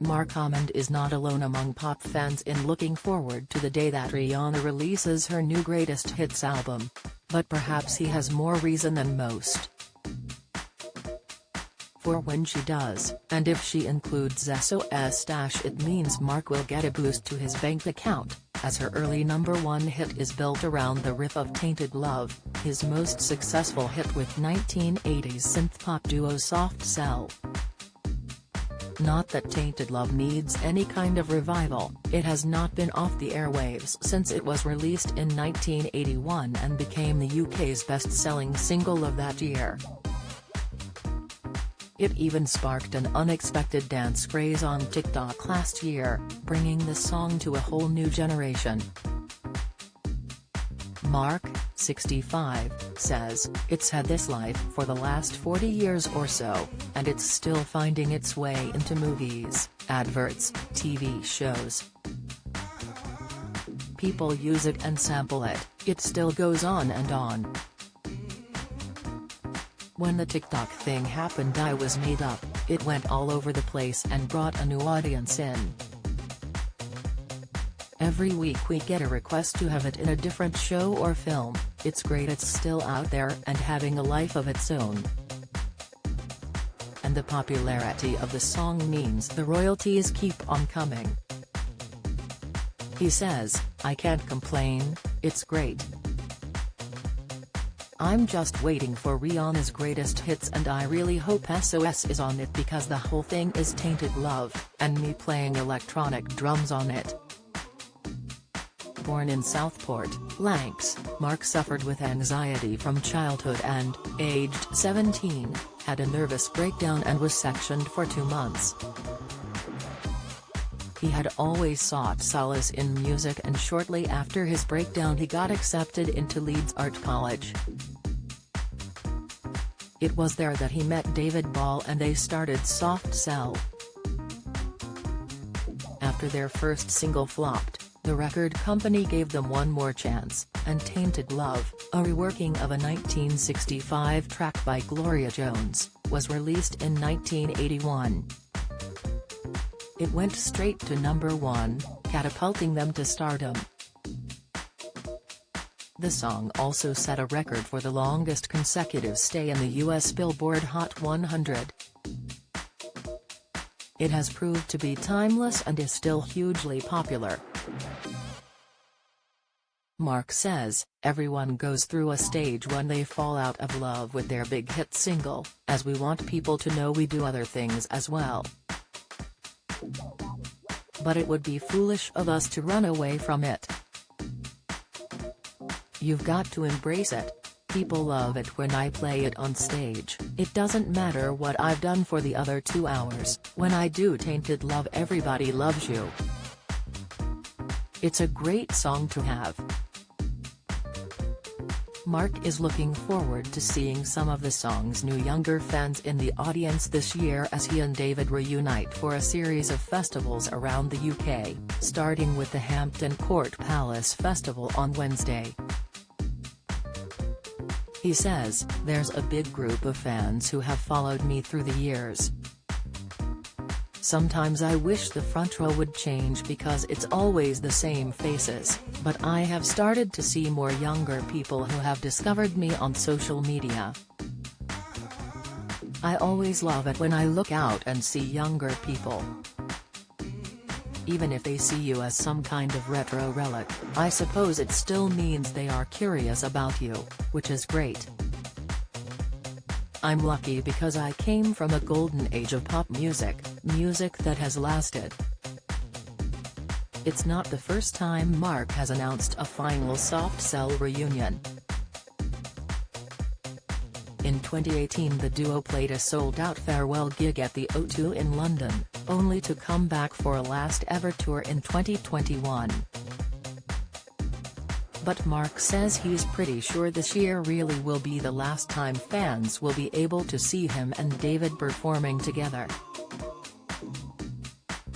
Marc Almond is not alone among pop fans in looking forward to the day that Rihanna releases her new Greatest Hits album. But perhaps he has more reason than most. For when she does, and if she includes SOS - it means Marc will get a boost to his bank account, as her early #1 hit is built around the riff of Tainted Love, his most successful hit with 1980s synth-pop duo Soft Cell. Not that Tainted Love needs any kind of revival, it has not been off the airwaves since it was released in 1981 and became the UK's best-selling single of that year. It even sparked an unexpected dance craze on TikTok last year, bringing the song to a whole new generation. Marc, 65, says, "It's had this life for the last 40 years or so, and it's still finding its way into movies, adverts, TV shows. People use it and sample it, it still goes on and on. When the TikTok thing happened I was made up, it went all over the place and brought a new audience in. Every week we get a request to have it in a different show or film, it's great it's still out there and having a life of its own. And the popularity of the song means the royalties keep on coming." He says, "I can't complain, it's great. I'm just waiting for Rihanna's Greatest Hits and I really hope SOS is on it because the whole thing is Tainted Love, and me playing electronic drums on it." Born in Southport, Lancs, Marc suffered with anxiety from childhood and, aged 17, had a nervous breakdown and was sectioned for 2 months. He had always sought solace in music and shortly after his breakdown he got accepted into Leeds Art College. It was there that he met David Ball and they started Soft Cell. After their first single flopped, the record company gave them one more chance, and Tainted Love, a reworking of a 1965 track by Gloria Jones, was released in 1981. It went straight to #1, catapulting them to stardom. The song also set a record for the longest consecutive stay in the US Billboard Hot 100. It has proved to be timeless and is still hugely popular. Marc says, "Everyone goes through a stage when they fall out of love with their big hit single, as we want people to know we do other things as well. But it would be foolish of us to run away from it. You've got to embrace it. People love it when I play it on stage, it doesn't matter what I've done for the other 2 hours, when I do Tainted Love everybody loves you. It's a great song to have." Marc is looking forward to seeing some of the song's new younger fans in the audience this year as he and David reunite for a series of festivals around the UK, starting with the Hampton Court Palace Festival on Wednesday. He says, "There's a big group of fans who have followed me through the years. Sometimes I wish the front row would change because it's always the same faces, but I have started to see more younger people who have discovered me on social media. I always love it when I look out and see younger people. Even if they see you as some kind of retro relic, I suppose it still means they are curious about you, which is great. I'm lucky because I came from a golden age of pop music, music that has lasted." It's not the first time Marc has announced a final Soft Cell reunion. In 2018 the duo played a sold-out farewell gig at the O2 in London, only to come back for a last-ever tour in 2021. But Marc says he's pretty sure this year really will be the last time fans will be able to see him and David performing together.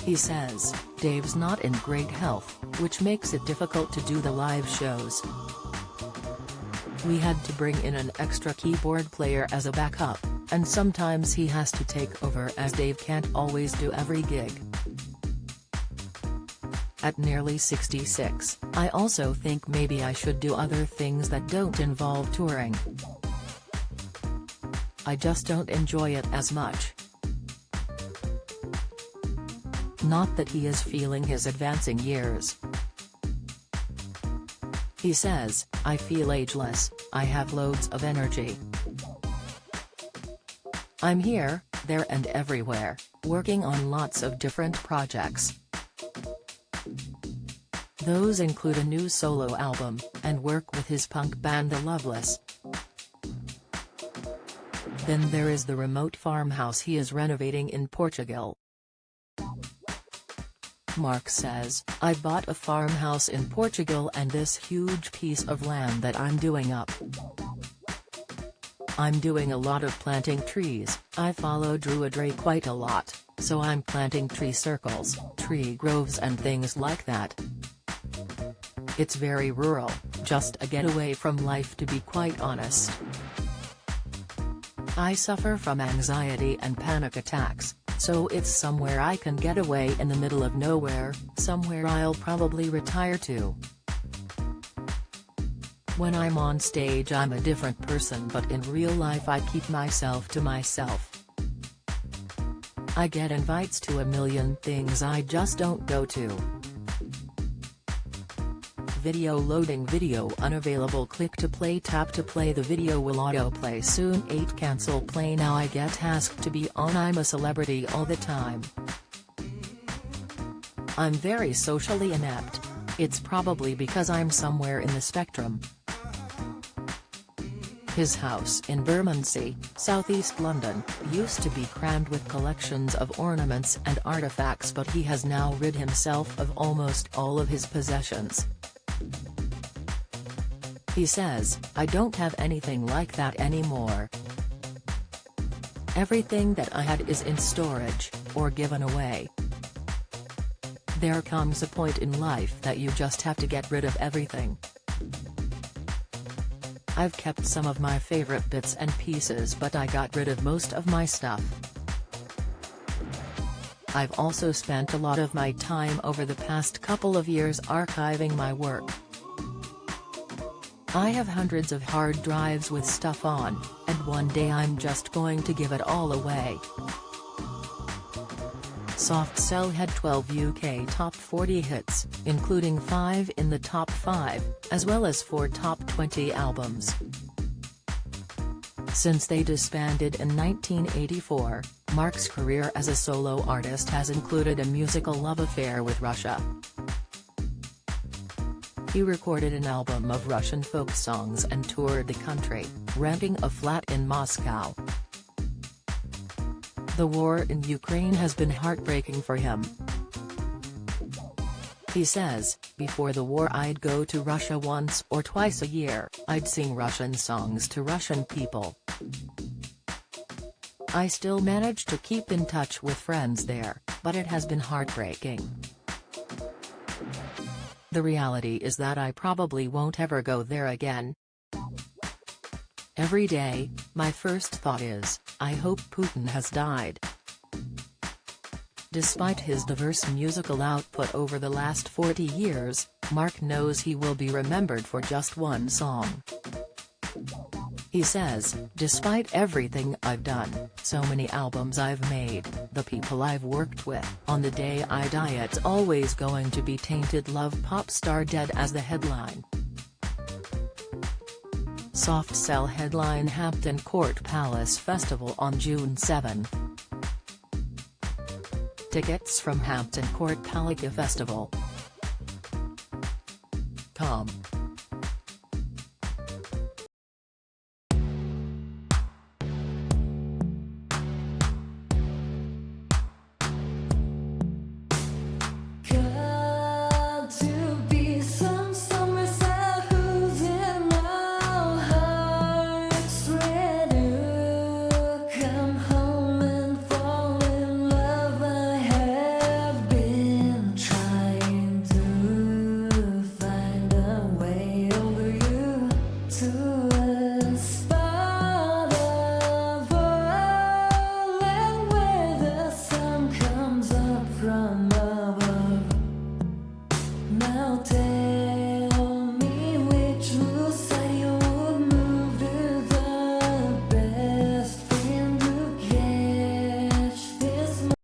He says, "Dave's not in great health, which makes it difficult to do the live shows. We had to bring in an extra keyboard player as a backup, and sometimes he has to take over as Dave can't always do every gig. At nearly 66, I also think maybe I should do other things that don't involve touring. I just don't enjoy it as much. Not that he is feeling his advancing years. He says, "I feel ageless, I have loads of energy. I'm here, there and everywhere, working on lots of different projects. Those include a new solo album, and work with his punk band The Loveless. Then there is the remote farmhouse he is renovating in Portugal." Marc says, "I bought a farmhouse in Portugal and this huge piece of land that I'm doing up. I'm doing a lot of planting trees. I follow Druidry quite a lot, so I'm planting tree circles, tree groves and things like that. It's very rural, just a getaway from life to be quite honest. I suffer from anxiety and panic attacks, so it's somewhere I can get away in the middle of nowhere, somewhere I'll probably retire to. When I'm on stage I'm a different person, but in real life I keep myself to myself. I get invites to a million things I just don't go to. Video loading, video unavailable, click to play, tap to play, the video will autoplay soon, 8 cancel play now, I get asked to be on, I'm a celebrity all the time. I'm very socially inept. It's probably because I'm somewhere in the spectrum." His house in Bermondsey, southeast London, used to be crammed with collections of ornaments and artifacts, but he has now rid himself of almost all of his possessions. He says, "I don't have anything like that anymore. Everything that I had is in storage, or given away. There comes a point in life that you just have to get rid of everything. I've kept some of my favorite bits and pieces, but I got rid of most of my stuff. I've also spent a lot of my time over the past couple of years archiving my work. I have hundreds of hard drives with stuff on, and one day I'm just going to give it all away." Soft Cell had 12 UK top 40 hits, including 5 in the top 5, as well as 4 top 20 albums. Since they disbanded in 1984, Marc's career as a solo artist has included a musical love affair with Russia. He recorded an album of Russian folk songs and toured the country, renting a flat in Moscow. The war in Ukraine has been heartbreaking for him. He says, "Before the war I'd go to Russia once or twice a year, I'd sing Russian songs to Russian people. I still manage to keep in touch with friends there, but it has been heartbreaking. The reality is that I probably won't ever go there again. Every day, my first thought is, I hope Putin has died." Despite his diverse musical output over the last 40 years, Marc knows he will be remembered for just one song. He says, "Despite everything I've done, so many albums I've made, the people I've worked with, on the day I die it's always going to be Tainted Love, Pop Star Dead as the headline." Soft Cell headline Hampton Court Palace Festival on June 7. Tickets from Hampton Court Palace Festival. Com. I'll tell